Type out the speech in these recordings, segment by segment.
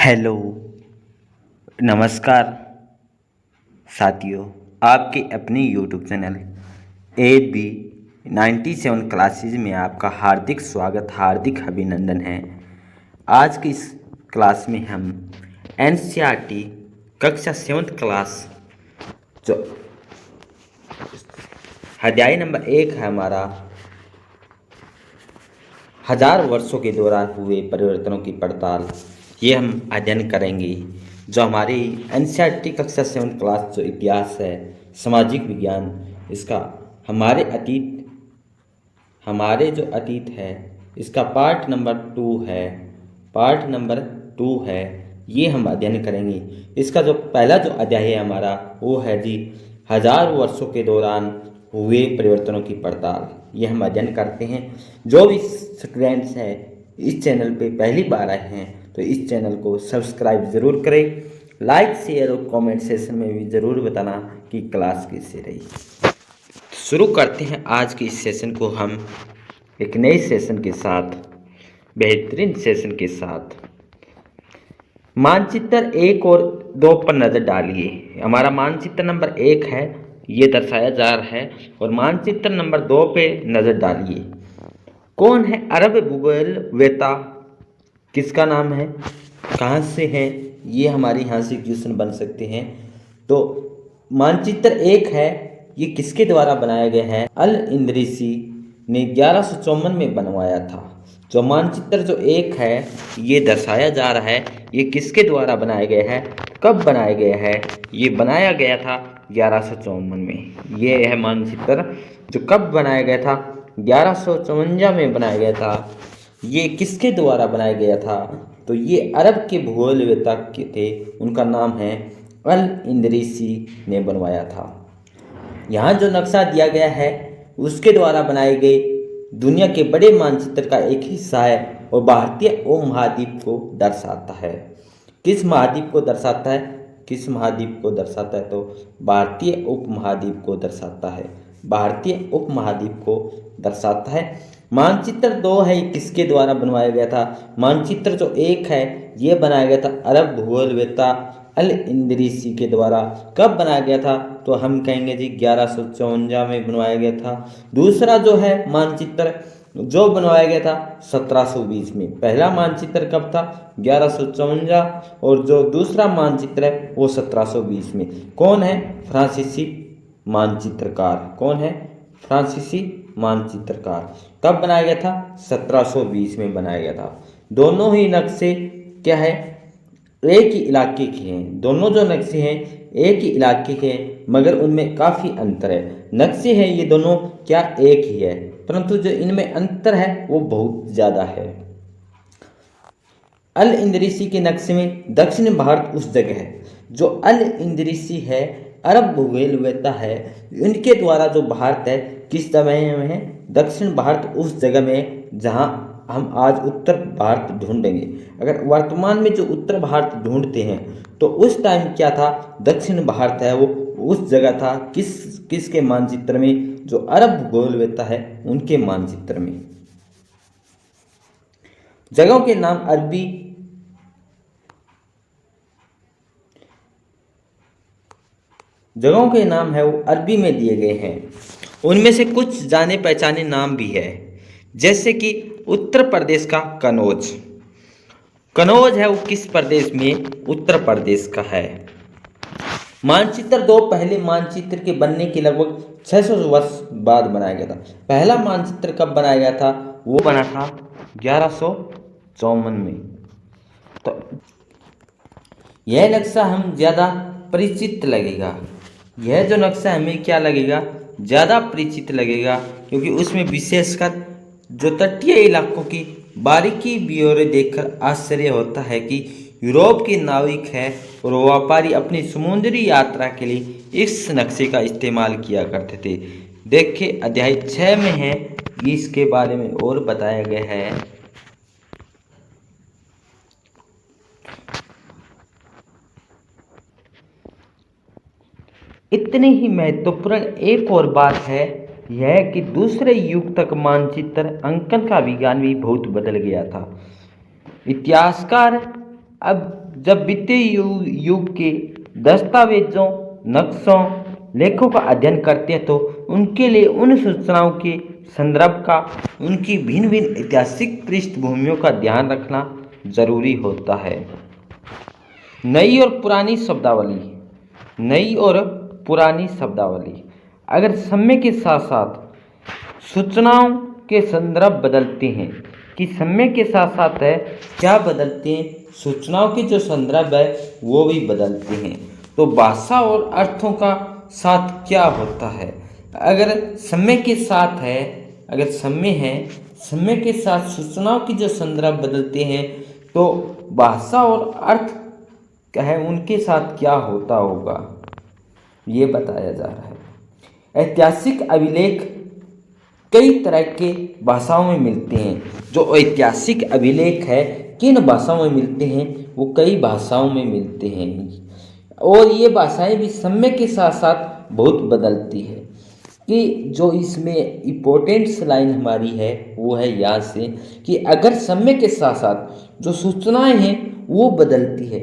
Hello, नमस्कार साथियों। आपके अपने यूट्यूब चैनल AB 97 क्लासेज में आपका हार्दिक स्वागत, हार्दिक अभिनंदन है। आज की इस क्लास में हम NCERT कक्षा 7th क्लास जो अध्याय नंबर 1 है हमारा, हजार वर्षों के दौरान हुए परिवर्तनों की पड़ताल, ये हम अध्ययन करेंगे। जो हमारी NCERT कक्षा 7 क्लास जो इतिहास है, सामाजिक विज्ञान, इसका हमारे जो अतीत है, इसका पार्ट नंबर 2 है, ये हम अध्ययन करेंगे। इसका जो पहला जो अध्याय है हमारा, वो है जी हजार वर्षों के दौरान हुए परिवर्तनों की पड़ताल, ये हम अध्ययन करते हैं। जो भी स्टूडेंट्स हैं इस चैनल पे पहली बार आए हैं तो इस चैनल को सब्सक्राइब ज़रूर करें। लाइक, शेयर और कमेंट सेक्शन में भी ज़रूर बताना कि क्लास कैसे रही। शुरू करते हैं आज के इस सेशन को हम एक नए सेशन के साथ, बेहतरीन सेशन के साथ। मानचित्र 1 और 2 पर नज़र डालिए। हमारा मानचित्र नंबर 1 है, ये दर्शाया जा रहा है, और मानचित्र नंबर 2 पे नज़र डालिए। कौन है अरब भूगोलवेत्ता, किसका नाम है, कहाँ से है, ये हमारे यहाँ से क्वेश्चन बन सकते हैं। तो मानचित्र 1 है, ये किसके द्वारा बनाया गया है? अल इंदरीसी ने 1154 में बनवाया था। जो मानचित्र जो 1 है, ये दर्शाया जा रहा है, ये किसके द्वारा बनाया गया है, कब बनाया गया है? ये बनाया गया था 1154 में। ये है मानचित्र जो कब बनाया गया था, 1154 में बनाया गया था। ये किसके द्वारा बनाया गया था? तो ये अरब के भूगोलवेत्ता के थे, उनका नाम है अल इंदरीसी ने बनवाया था। यहाँ जो नक्शा दिया गया है उसके द्वारा बनाए गए दुनिया के बड़े मानचित्र का एक हिस्सा है और भारतीय उपमहाद्वीप को दर्शाता है। किस महाद्वीप को दर्शाता है? किस महाद्वीप को दर्शाता है? तो भारतीय उपमहाद्वीप को दर्शाता है। भारतीय उपमहाद्वीप को दर्शाता है। मानचित्र 2 है, किसके द्वारा बनवाया गया था? मानचित्र जो 1 है, ये बनाया गया था अरब भूगोलवेत्ता अल इंदरीसी के द्वारा। कब बनाया गया था? तो हम कहेंगे जी 1154 में बनवाया गया था। दूसरा जो है मानचित्र जो बनवाया गया था 1720 में। पहला मानचित्र कब था? 1154, और जो दूसरा मानचित्र है वो 1720 में। कौन है? फ्रांसीसी मानचित्रकार। कौन है? फ्रांसीसी मानचित्रकार। कब बनाया गया था? 1720 में बनाया गया था। दोनों ही नक्शे क्या है? एक ही इलाके के हैं। दोनों जो नक्शे हैं एक ही इलाके के हैं, मगर उनमें काफ़ी अंतर है। नक्शे हैं ये दोनों क्या एक ही है, परंतु जो इनमें अंतर है वो बहुत ज़्यादा है। अल इंदरीसी के नक्शे में दक्षिण भारत उस जगह है। जो अल इंदरीसी है, अरब भूगोलवेत्ता है, इनके द्वारा जो भारत है किस जगह में है? दक्षिण भारत उस जगह में जहाँ हम आज उत्तर भारत ढूंढेंगे। अगर वर्तमान में जो उत्तर भारत ढूंढते हैं तो उस टाइम क्या था? दक्षिण भारत है वो उस जगह था। किसके मानचित्र में? जो अरब भूगोलवेत्ता है उनके मानचित्र में। जगहों के नाम जगहों के नाम है वो अरबी में दिए गए हैं। उनमें से कुछ जाने पहचाने नाम भी है, जैसे कि उत्तर प्रदेश का कनौज। कनौज है वो किस प्रदेश में? उत्तर प्रदेश का है। मानचित्र 2 पहले मानचित्र के बनने के लगभग 600 वर्ष बाद बनाया गया था। पहला मानचित्र कब बनाया गया था? वो बना था 1154 में। तो यह नक्शा हम ज़्यादा परिचित लगेगा। यह जो नक्शा हमें क्या लगेगा? ज़्यादा परिचित लगेगा, क्योंकि उसमें विशेषकर जो तटीय इलाकों की बारीकी ब्यौरे देखकर आश्चर्य होता है कि यूरोप के नाविक हैं और व्यापारी अपनी समुद्री यात्रा के लिए इस नक्शे का इस्तेमाल किया करते थे। देखिए अध्याय 6 में है, इसके बारे में और बताया गया है। इतनी ही महत्वपूर्ण एक और बात है यह कि दूसरे युग तक मानचित्र अंकन का विज्ञान भी बहुत बदल गया था। इतिहासकार अब जब वित्तीय युग के दस्तावेजों, नक्शों, लेखों का अध्ययन करते हैं तो उनके लिए उन सूचनाओं के संदर्भ का, उनकी भिन्न भिन्न ऐतिहासिक पृष्ठभूमियों का ध्यान रखना जरूरी होता है। नई और पुरानी शब्दावली। नई और पुरानी शब्दावली। अगर समय के साथ साथ सूचनाओं के संदर्भ बदलते हैं, कि समय के साथ साथ है क्या बदलते हैं, सूचनाओं के जो संदर्भ है वो भी बदलते हैं, तो भाषा और अर्थों का साथ क्या होता है। अगर समय के साथ है, अगर समय है, समय के साथ सूचनाओं की जो संदर्भ बदलते हैं तो भाषा और अर्थ क्या है उनके साथ क्या होता होगा, ये बताया जा रहा है। ऐतिहासिक अभिलेख कई तरह के भाषाओं में मिलते हैं। जो ऐतिहासिक अभिलेख है किन भाषाओं में मिलते हैं, वो कई भाषाओं में मिलते हैं और ये भाषाएं भी समय के साथ साथ बहुत बदलती है। कि जो इसमें इम्पोर्टेंट लाइन हमारी है वो है यहाँ से कि अगर समय के साथ साथ जो सूचनाएं हैं वो बदलती है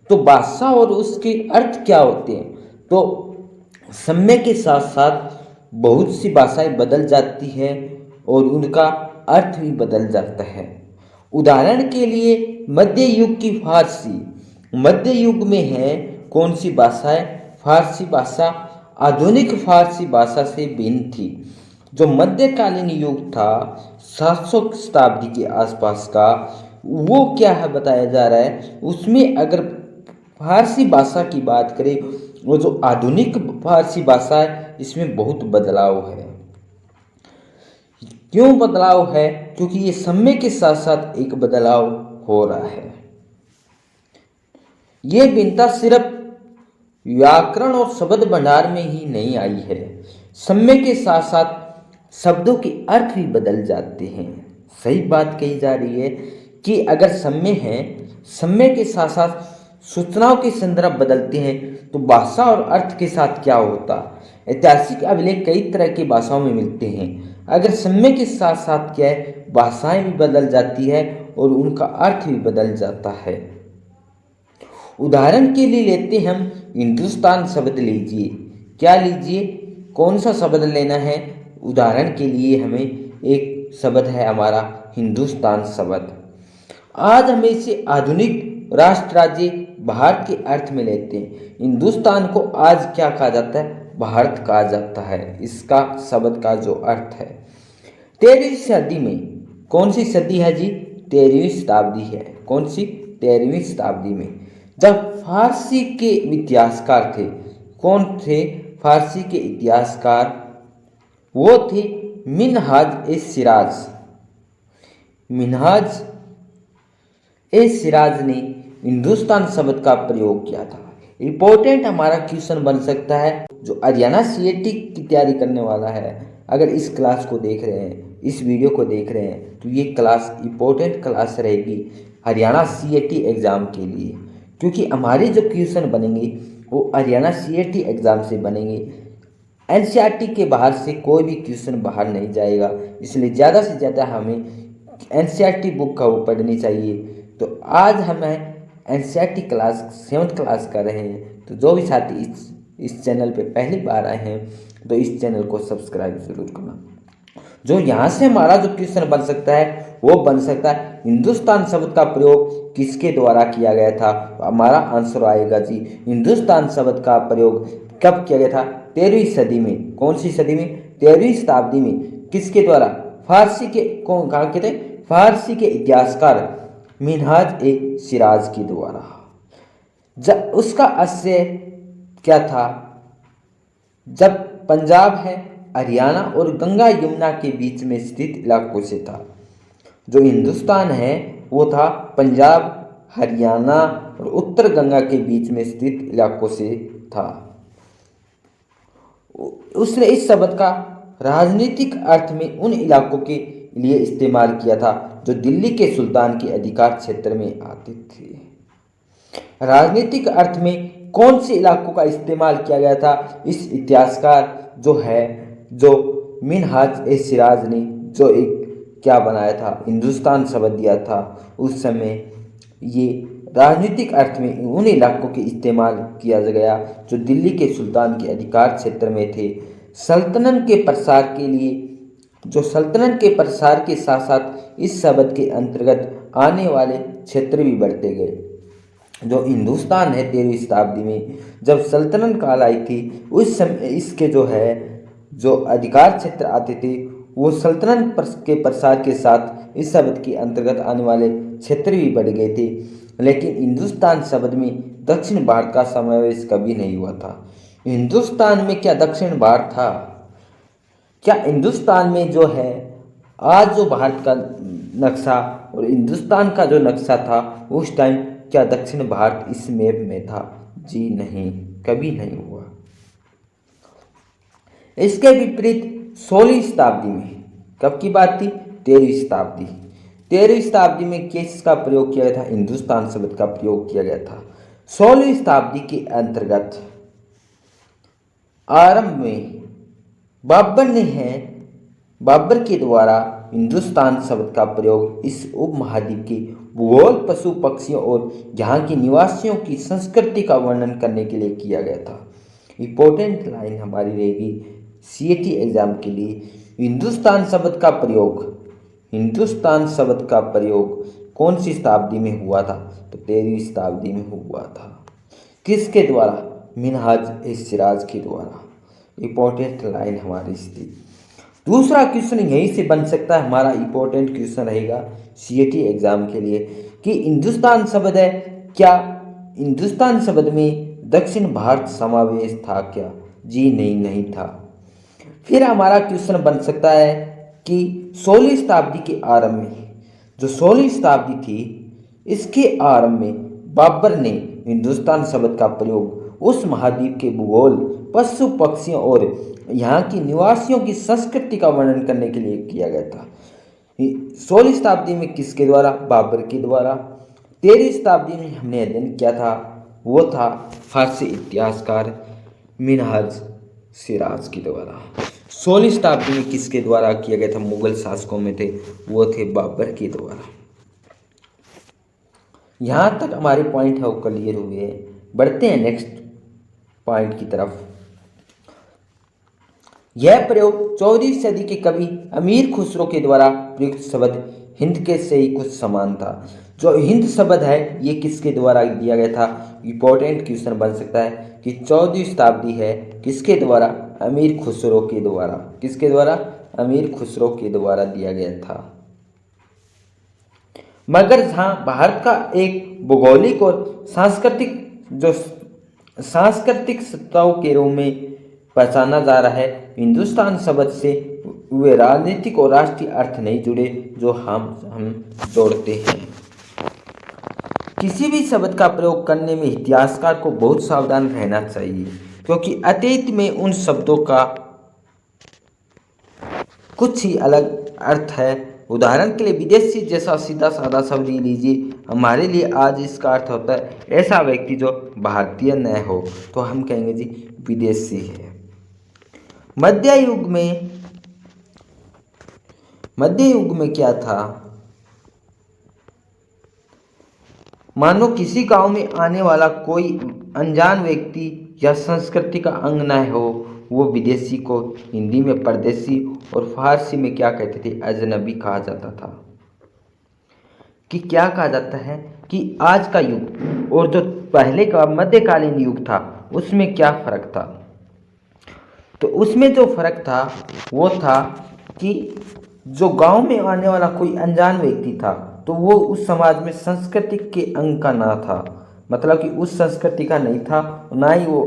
तो भाषा और उसके अर्थ क्या होते हैं, तो समय के साथ साथ बहुत सी भाषाएं बदल जाती है और उनका अर्थ भी बदल जाता है। उदाहरण के लिए मध्य युग की फारसी, मध्य युग में है कौन सी भाषाएं, फारसी भाषा आधुनिक फारसी भाषा से भिन्न थी। जो मध्यकालीन युग था 700 शताब्दी के आसपास का, वो क्या है बताया जा रहा है, उसमें अगर फारसी भाषा की बात करें, वो जो आधुनिक फारसी भाषा है इसमें बहुत बदलाव है। क्यों बदलाव है, क्योंकि ये समय के साथ साथ एक बदलाव हो रहा है। ये भिन्नता सिर्फ व्याकरण और शब्द भंडार में ही नहीं आई है, समय के साथ साथ शब्दों के अर्थ भी बदल जाते हैं। सही बात कही जा रही है कि अगर समय है, समय के साथ साथ सूचनाओं के संदर्भ बदलते हैं तो भाषा और अर्थ के साथ क्या होता। ऐतिहासिक अभिलेख कई तरह की भाषाओं में मिलते हैं। अगर समय के साथ साथ क्या है, भाषाएं भी बदल जाती है और उनका अर्थ भी बदल जाता है। उदाहरण के लिए लेते हम हिंदुस्तान शब्द लीजिए। क्या लीजिए, कौन सा शब्द लेना है। उदाहरण के लिए हमें एक शब्द है हमारा हिंदुस्तान शब्द। आज हम इसे आधुनिक राष्ट्र राज्य भारत के अर्थ में लेते हैं। हिंदुस्तान को आज क्या कहा जाता है, भारत कहा जाता है। इसका शब्द का जो अर्थ है 13वीं सदी में, कौन सी सदी है जी, 13वीं शताब्दी है। कौन सी, 13वीं शताब्दी में, जब फारसी के इतिहासकार थे, कौन थे फारसी के इतिहासकार, वो थे मिनहाज ए सिराज। मिनहाज ए सिराज ने हिंदुस्तान शब्द का प्रयोग किया था। इंपॉर्टेंट हमारा क्वेश्चन बन सकता है जो हरियाणा सीएटी की तैयारी करने वाला है, अगर इस क्लास को देख रहे हैं, इस वीडियो को देख रहे हैं, तो ये क्लास इंपॉर्टेंट क्लास रहेगी हरियाणा सीएटी एग्ज़ाम के लिए, क्योंकि हमारे जो क्वेश्चन बनेंगे वो हरियाणा सीएटी एग्ज़ाम से बनेंगे। एनसीईआरटी के बाहर से कोई भी क्वेश्चन बाहर नहीं जाएगा, इसलिए ज़्यादा से ज़्यादा हमें एनसीईआरटी बुक का वो पढ़नी चाहिए। तो आज हमें एनसीईआरटी क्लास 7th क्लास कर रहे हैं, तो जो भी साथी इस चैनल पे पहली बार आए हैं तो इस चैनल को सब्सक्राइब जरूर करना। जो यहाँ से हमारा जो क्वेश्चन बन सकता है वो बन सकता है हिंदुस्तान शब्द का प्रयोग किसके द्वारा किया गया था, तो हमारा आंसर आएगा जी हिंदुस्तान शब्द का प्रयोग कब किया गया था, 13वीं सदी में। कौन सी सदी में, 13वीं शताब्दी में। किसके द्वारा, फारसी के, कौन कहा के थे, फारसी के इतिहासकार मिनहाज ए सिराज के द्वारा। जब उसका आशय क्या था, जब पंजाब है, हरियाणा और गंगा यमुना के बीच में स्थित इलाकों से था। जो हिंदुस्तान है वो था पंजाब, हरियाणा और उत्तर गंगा के बीच में स्थित इलाकों से था। उसने इस शब्द का राजनीतिक अर्थ में उन इलाकों के लिए इस्तेमाल किया था जो दिल्ली के सुल्तान के अधिकार क्षेत्र में आते थे। राजनीतिक अर्थ में कौन से इलाकों का इस्तेमाल किया गया था, इस इतिहासकार जो मिनहाज ए सिराज ने जो एक क्या बनाया था, हिंदुस्तान शब्द दिया था, उस समय ये राजनीतिक अर्थ में उन इलाकों के इस्तेमाल किया गया जो दिल्ली के सुल्तान के अधिकार क्षेत्र में थे। सल्तनत के प्रसार के साथ साथ इस शब्द के अंतर्गत आने वाले क्षेत्र भी बढ़ते गए। जो हिंदुस्तान है 13वीं शताब्दी में जब सल्तनत काल आई थी उस समय इसके जो अधिकार क्षेत्र आते थे वो सल्तनत के प्रसार के साथ इस शब्द के अंतर्गत आने वाले क्षेत्र भी बढ़ गए थे। लेकिन हिंदुस्तान शब्द में दक्षिण भारत का समावेश कभी नहीं हुआ था। हिंदुस्तान में क्या दक्षिण भारत था? क्या हिंदुस्तान में जो है आज जो भारत का नक्शा और हिंदुस्तान का जो नक्शा था उस टाइम क्या दक्षिण भारत इस मैप में था? जी नहीं, कभी नहीं हुआ। इसके विपरीत 16वीं शताब्दी में, कब की बात थी? 13वीं शताब्दी। 13वीं शताब्दी में किसका प्रयोग किया गया था? हिंदुस्तान शब्द का प्रयोग किया गया था। 16वीं शताब्दी के अंतर्गत आरंभ में बाबर के द्वारा हिंदुस्तान शब्द का प्रयोग इस उपमहाद्वीप के भूगोल, पशु पक्षियों और यहाँ के निवासियों की संस्कृति का वर्णन करने के लिए किया गया था। इंपॉर्टेंट लाइन हमारी रहेगी CAT एग्जाम के लिए। हिंदुस्तान शब्द का प्रयोग कौन सी शताब्दी में हुआ था? तो 13वीं शताब्दी में हुआ था। किसके द्वारा? मिनहाज-ए-सिराज के द्वारा। इंपॉर्टेंट लाइन हमारी थी। दूसरा क्वेश्चन यहीं से बन सकता है, हमारा इंपॉर्टेंट क्वेश्चन रहेगा CAT एग्जाम के लिए कि हिंदुस्तान शब्द है, क्या हिंदुस्तान शब्द में दक्षिण भारत समावेश था क्या? जी नहीं था। फिर हमारा क्वेश्चन बन सकता है कि 16वीं शताब्दी के आरंभ में, जो 16वीं शताब्दी थी इसके आरंभ में बाबर ने हिंदुस्तान शब्द का प्रयोग उस महाद्वीप के भूगोल, पशु पक्षियों और यहाँ की निवासियों की संस्कृति का वर्णन करने के लिए किया गया था। 16वीं शताब्दी में किसके द्वारा? बाबर के द्वारा। 13वीं शताब्दी में हमने अध्ययन किया था वो था फारसी इतिहासकार मिनहाज-सिराज के द्वारा। 16वीं शताब्दी में किसके द्वारा किया गया था? मुगल शासकों में थे, वो थे बाबर के द्वारा। यहाँ तक हमारे पॉइंट है वो क्लियर हुए। बढ़ते हैं नेक्स्ट पॉइंट की तरफ। यह प्रयोग 14वीं सदी के कवि अमीर खुसरो के द्वारा प्रयुक्त शब्द हिंद के से ही कुछ समान था। जो हिंद शब्द है ये किसके द्वारा दिया गया था? इंपॉर्टेंट क्वेश्चन बन सकता है कि 14वीं शताब्दी है किसके द्वारा? अमीर खुसरो के द्वारा। किसके द्वारा? अमीर खुसरो के द्वारा दिया गया था। मगर जहाँ भारत का एक भौगोलिक और सांस्कृतिक सत्ताओं के रूप में पहचाना जा रहा है, हिंदुस्तान शब्द से वे राजनीतिक और राष्ट्रीय अर्थ नहीं जुड़े जो हम जोड़ते हैं। किसी भी शब्द का प्रयोग करने में इतिहासकार को बहुत सावधान रहना चाहिए क्योंकि अतीत में उन शब्दों का कुछ ही अलग अर्थ है। उदाहरण के लिए विदेशी जैसा सीधा साधा शब्द ही लीजिए, हमारे लिए आज इसका अर्थ होता है ऐसा व्यक्ति जो भारतीय न हो, तो हम कहेंगे जी विदेशी है। मध्य युग में क्या था? मानो किसी गांव में आने वाला कोई अनजान व्यक्ति या संस्कृति का अंग न हो, वो विदेशी को हिंदी में परदेशी और फारसी में क्या कहते थे? अजनबी कहा जाता था। कि क्या कहा जाता है कि आज का युग और जो पहले का मध्यकालीन युग था उसमें क्या फर्क था? तो उसमें जो फर्क था वो था कि जो गांव में आने वाला कोई अनजान व्यक्ति था तो वो उस समाज में संस्कृति के अंग का ना था, मतलब कि उस संस्कृति का नहीं था, ना ही वो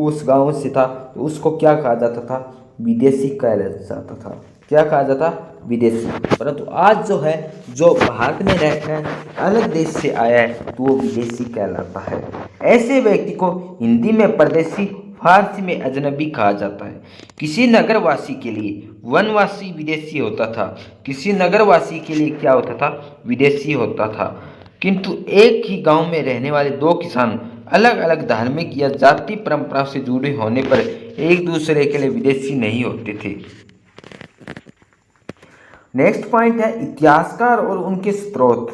उस गांव से था, तो उसको क्या कहा जाता था? विदेशी कहा जाता था। क्या कहा जाता? विदेशी। परंतु आज जो है जो भारत में रहता है, अलग देश से आया है, तो वो विदेशी कहलाता है। ऐसे व्यक्ति को हिंदी में परदेशी, फारसी में अजनबी कहा जाता है। किसी नगरवासी के लिए वनवासी विदेशी होता था, किसी नगरवासी के लिए क्या होता था? विदेशी होता था। किंतु एक ही गांव में रहने वाले दो किसान अलग अलग धार्मिक या जाति परंपरा से जुड़े होने पर एक दूसरे के लिए विदेशी नहीं होते थे। नेक्स्ट पॉइंट है इतिहासकार और उनके स्रोत।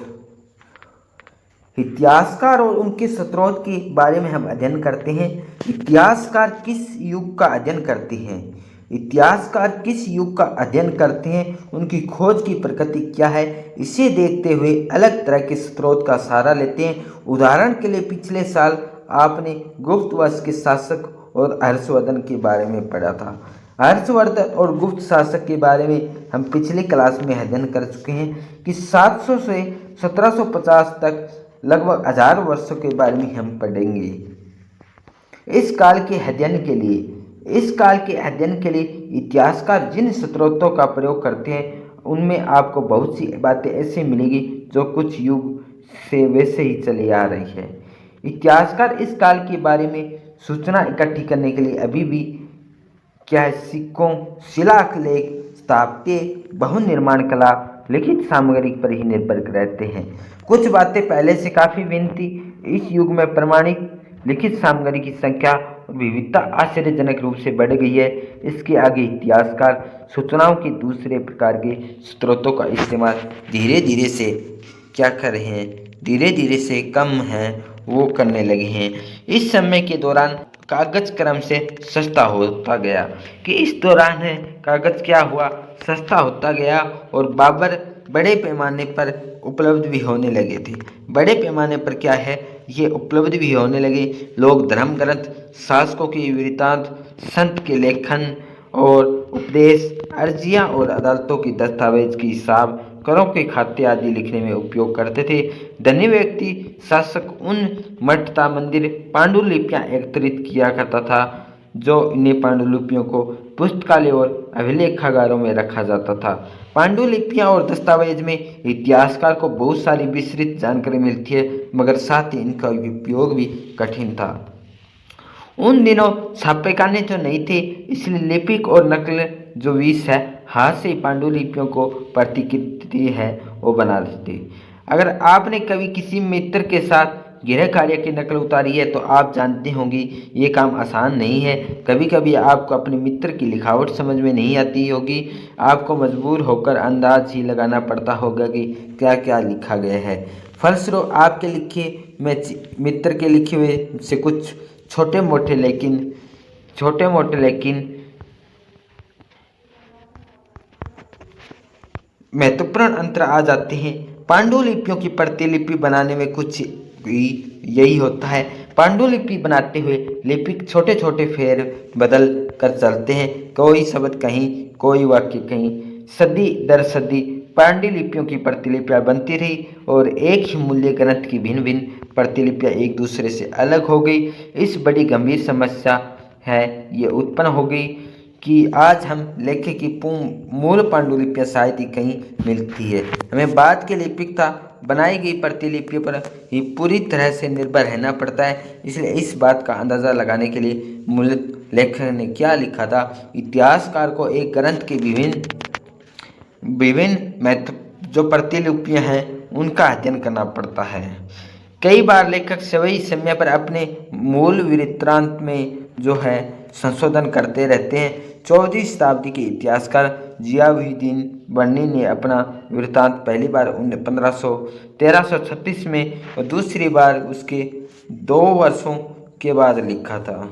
इतिहासकार और उनके स्रोत के बारे में हम अध्ययन करते हैं। इतिहासकार किस युग का अध्ययन करते हैं? इतिहासकार किस युग का अध्ययन करते हैं, उनकी खोज की प्रकृति क्या है, इसे देखते हुए अलग तरह के स्रोत का सहारा लेते हैं। उदाहरण के लिए पिछले साल आपने गुप्त वंश के शासक और हर्षवर्धन के बारे में पढ़ा था। हर्षवर्धन और गुप्त शासक के बारे में हम पिछली क्लास में अध्ययन कर चुके हैं कि 700 से 1750 तक लगभग 1000 वर्षों के बारे में हम पढ़ेंगे। इस काल के अध्ययन के लिए इतिहासकार जिन स्रोतों का प्रयोग करते हैं उनमें आपको बहुत सी बातें ऐसी मिलेगी जो कुछ युग से वैसे ही चली आ रही है। इतिहासकार इस काल के बारे में सूचना इकट्ठी करने के लिए अभी भी क्या है, सिक्कों, शिलालेख, स्थापत्य, बहुनिर्माण कला, लिखित सामग्री पर ही निर्भर रहते हैं। कुछ बातें पहले से काफ़ी भिन्न थी। इस युग में प्रमाणिक लिखित सामग्री की संख्या और विविधता आश्चर्यजनक रूप से बढ़ गई है। इसके आगे इतिहासकार सूचनाओं के दूसरे प्रकार के स्रोतों का इस्तेमाल धीरे धीरे से क्या कर रहे हैं, धीरे धीरे से कम हैं वो करने लगे हैं। इस समय के दौरान कागज क्रम से सस्ता होता गया कि इस दौरान है कागज क्या हुआ, सस्ता होता गया और बाबर बड़े पैमाने पर उपलब्ध भी होने लगे थे। बड़े पैमाने पर क्या है, ये उपलब्ध भी होने लगे। लोग धर्म ग्रंथ, शासकों के वृत्तांत, संत के लेखन और उपदेश, अर्जियां और अदालतों की दस्तावेज की हिसाब, करों के खाते आदि लिखने में उपयोग करते थे। धनी व्यक्ति शासक उन मठता मंदिर पांडुलिपियां एकत्रित किया करता था जो इन्हें पांडुलिपियों को पुस्तकालय और अभिलेखागारों में रखा जाता था। पांडुलिपियां और दस्तावेज में इतिहासकार को बहुत सारी विस्तृत जानकारी मिलती है, मगर साथ ही इनका उपयोग भी कठिन था। उन दिनों छापेखाने तो नहीं थे, इसलिए लिपिक और नकल जो विष है, हाथ से पांडुलिपियों को प्रतिकृति है वो बना देते। अगर आपने कभी किसी मित्र के साथ गृह कार्य की नकल उतारी है तो आप जानते होंगे ये काम आसान नहीं है। कभी कभी आपको अपने मित्र की लिखावट समझ में नहीं आती होगी, आपको मजबूर होकर अंदाज ही लगाना पड़ता होगा कि क्या क्या लिखा गया है। फलस्वरूप आपके लिखे में मित्र के लिखे हुए से कुछ छोटे मोटे लेकिन महत्वपूर्ण अंतर आ जाते हैं। पांडुलिपियों की प्रतिलिपि बनाने में कुछ यही होता है। पांडुलिपि बनाते हुए लिपिक छोटे छोटे फेर बदल कर चलते हैं, कोई शब्द कहीं, कोई वाक्य कहीं। सदी दर सदी पांडुलिपियों की प्रतिलिपियां बनती रही और एक ही मूल्य ग्रंथ की भिन्न भिन्न प्रतिलिपियां एक दूसरे से अलग हो गई। इस बड़ी गंभीर समस्या है ये उत्पन्न हो गई कि आज हम लेखक की मूल पांडुलिपियां शायद ही कहीं मिलती है। हमें बाद के लिपिकता बनाई गई प्रतिलिपियों पर ही पूरी तरह से निर्भर रहना पड़ता है। इसलिए इस बात का अंदाज़ा लगाने के लिए मूल लेखक ने क्या लिखा था, इतिहासकार को एक ग्रंथ के विभिन्न महत्व जो प्रतिलिपियां हैं उनका अध्ययन करना पड़ता है। कई बार लेखक सही समय पर अपने मूल वृत्तांत में जो है संशोधन करते रहते हैं। 14वीं शताब्दी के इतिहासकार जियाउद्दीन बर्नी ने अपना वृत्तांत पहली बार 1336 में और दूसरी बार उसके 2 वर्षों के बाद लिखा था।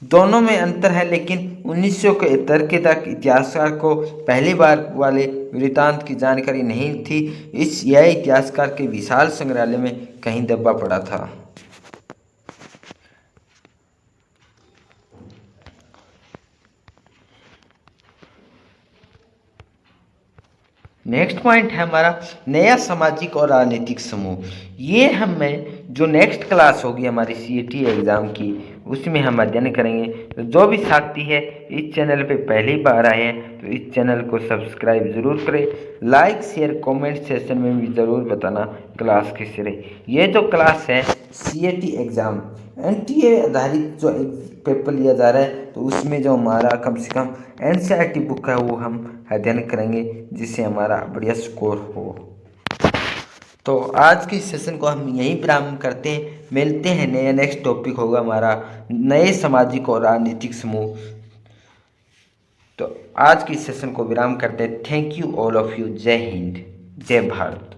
दोनों में अंतर है, लेकिन 1900 के दशक तक इतिहासकार को पहली बार वाले वृत्तांत की जानकारी नहीं थी। यह इतिहासकार के विशाल संग्रहालय में कहीं दबा पड़ा था। नेक्स्ट पॉइंट है हमारा नया सामाजिक और राजनीतिक समूह। ये हमें जो नेक्स्ट क्लास होगी हमारी CAT एग्ज़ाम की, उसमें हम अध्ययन करेंगे। तो जो भी साथी है इस चैनल पे पहली बार आए हैं तो इस चैनल को सब्सक्राइब ज़रूर करें। लाइक शेयर कमेंट सेक्शन में भी ज़रूर बताना क्लास किस रहे। ये जो क्लास है CAT एग्ज़ाम NTA आधारित जो पेपर लिया जा रहा है, तो उसमें जो हमारा कम से कम NCERT बुक है वो हम अध्ययन करेंगे जिससे हमारा बढ़िया स्कोर हो। तो आज की सेशन को हम यहीं विराम करते हैं। मिलते हैं नेक्स्ट टॉपिक होगा हमारा नए सामाजिक और राजनीतिक समूह। तो आज की सेशन को विराम करते हैं। Thank you all of you. जय हिंद, जय भारत।